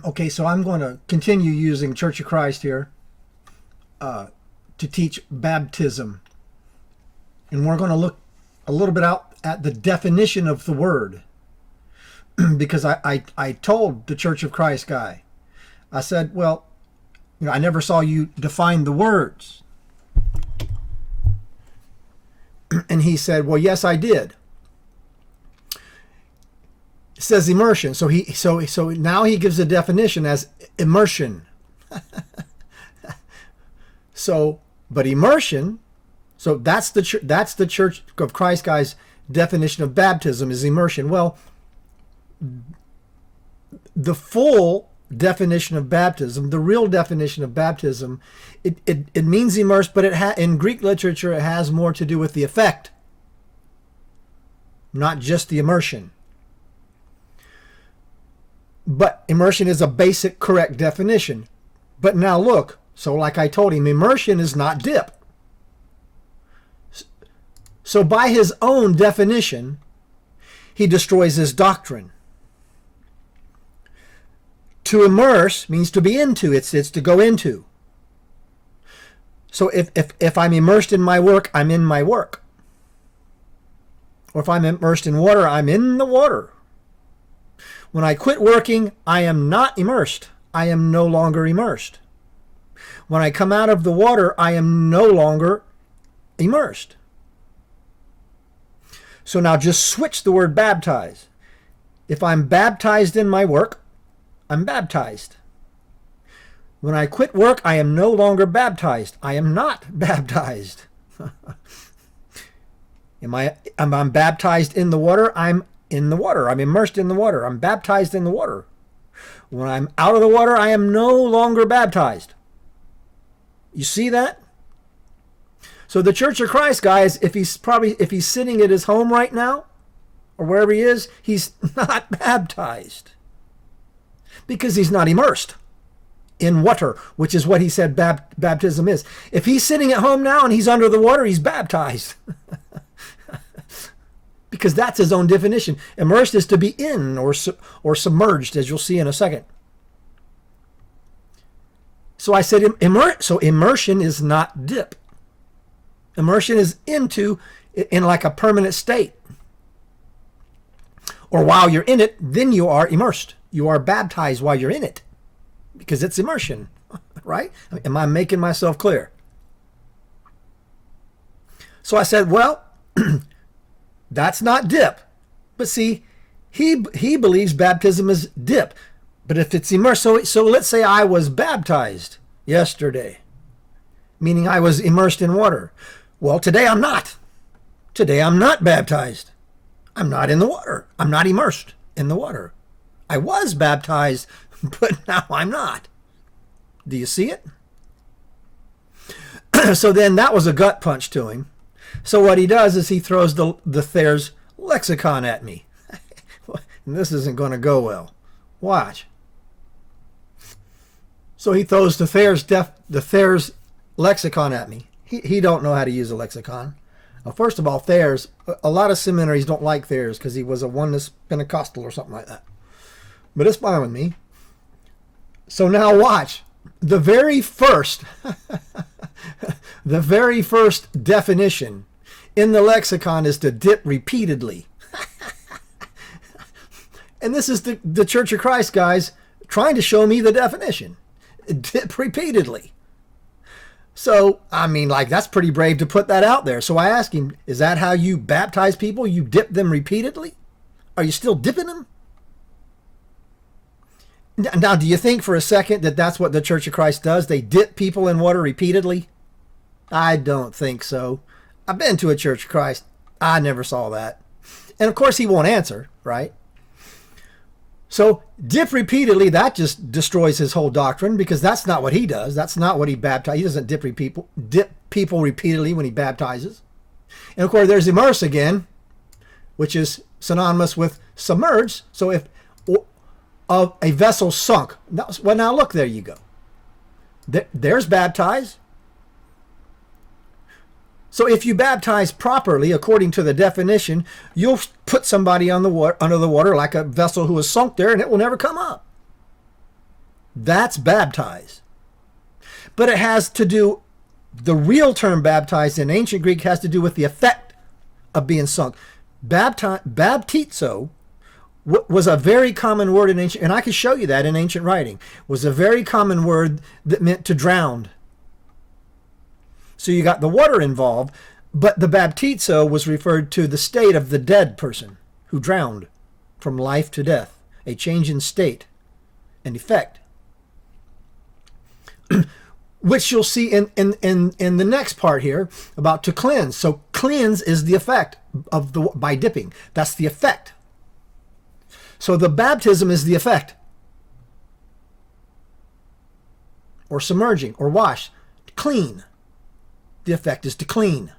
Okay, so I'm going to continue using Church of Christ here to teach baptism. And we're going to look a little bit out at the definition of the word. Because I told the Church of Christ guy, I said, well, I never saw you define the words. And he said, well, yes, I did. It says immersion. So now he gives a definition as immersion. But immersion, so that's the Church of Christ guy's definition of baptism is immersion. Well, the full definition of baptism, the real definition of baptism, it means immersed, but in Greek literature it has more to do with the effect, not just the immersion. But immersion is a basic, correct definition. But now look, so like I told him, immersion is not dip. So by his own definition, he destroys his doctrine. To immerse means to be into. It's to go into. So if I'm immersed in my work, I'm in my work. Or if I'm immersed in water, I'm in the water. When I quit working, I am not immersed. I am no longer immersed. When I come out of the water, I am no longer immersed. So now just switch the word baptize. If I'm baptized in my work, I'm baptized. When I quit work, I am no longer baptized. I am not baptized. I'm baptized in the water? I'm in the water. I'm immersed in the water. I'm baptized in the water. When I'm out of the water, I am no longer baptized. You see that? So the Church of Christ, guys, if he's sitting at his home right now, or wherever he is, he's not baptized. Because he's not immersed in water, which is what he said baptism is. If he's sitting at home now and he's under the water, he's baptized. Because that's his own definition. Immersed is to be in or submerged, as you'll see in a second. So I said, immersion is not dip. Immersion is in like a permanent state. Or while you're in it, then you are immersed. You are baptized while you're in it. Because it's immersion, right? Am I making myself clear? So I said, well, that's not dip. But see, he believes baptism is dip. But if it's immersed, so let's say I was baptized yesterday, meaning I was immersed in water. Well, today I'm not. Today I'm not baptized. I'm not in the water. I'm not immersed in the water. I was baptized, but now I'm not. Do you see it? So then that was a gut punch to him. So what he does is he throws the Thayer's lexicon at me. And this isn't going to go well. Watch. So he throws the Thayer's lexicon at me. He don't know how to use a lexicon. Well, first of all, Thayer's, a lot of seminaries don't like Thayer's because he was a oneness Pentecostal or something like that. But it's fine with me. So now watch. The very first definition in the lexicon is to dip repeatedly. And this is the Church of Christ guys trying to show me the definition. Dip repeatedly. So, I mean, like, that's pretty brave to put that out there. So I asked him, is that how you baptize people? You dip them repeatedly? Are you still dipping them? Now, do you think for a second that that's what the Church of Christ does? They dip people in water repeatedly? I don't think so. I've been to a Church of Christ. I never saw that. And of course he won't answer, right? So dip repeatedly, that just destroys his whole doctrine because that's not what he does. That's not what he baptizes. He doesn't dip people repeatedly when he baptizes. And of course there's immerse again, which is synonymous with submerge. So if a vessel sunk, well, now look, there you go. There's baptize. So if you baptize properly, according to the definition, you'll put somebody on the water, under the water like a vessel who is sunk there, and it will never come up. That's baptize. But it has to do, the real term baptized in ancient Greek has to do with the effect of being sunk. Baptizo was a very common word in ancient, and I can show you that in ancient writing, was a very common word that meant to drown. So you got the water involved, but the baptizo was referred to the state of the dead person who drowned from life to death, a change in state and effect, which you'll see in the next part here about to cleanse. So cleanse is the effect of by dipping. That's the effect. So the baptism is the effect, or submerging, or wash, clean. The effect is to clean.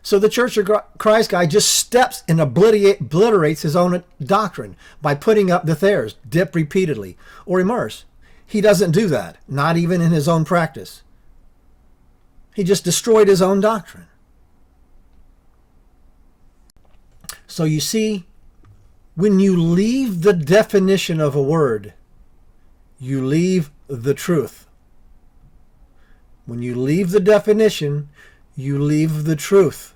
So the Church of Christ guy just steps and obliterates his own doctrine by putting up the thayers, dip repeatedly, or immerse. He doesn't do that, not even in his own practice. He just destroyed his own doctrine. So you see, when you leave the definition of a word, you leave the truth. When you leave the definition, you leave the truth.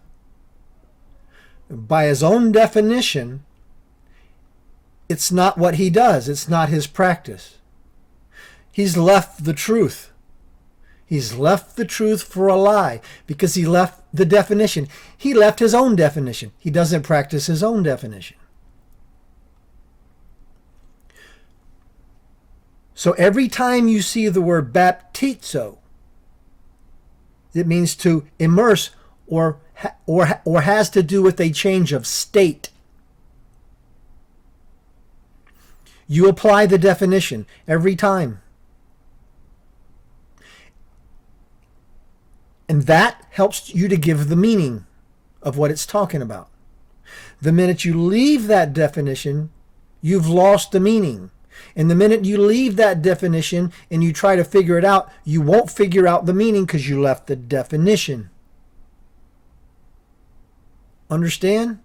By his own definition, it's not what he does. It's not his practice. He's left the truth. He's left the truth for a lie because he left the definition. He left his own definition. He doesn't practice his own definition. So every time you see the word baptizo, it means to immerse or has to do with a change of state. You apply the definition every time. And that helps you to give the meaning of what it's talking about. The minute you leave that definition, you've lost the meaning. And the minute you leave that definition and you try to figure it out, you won't figure out the meaning because you left the definition. Understand?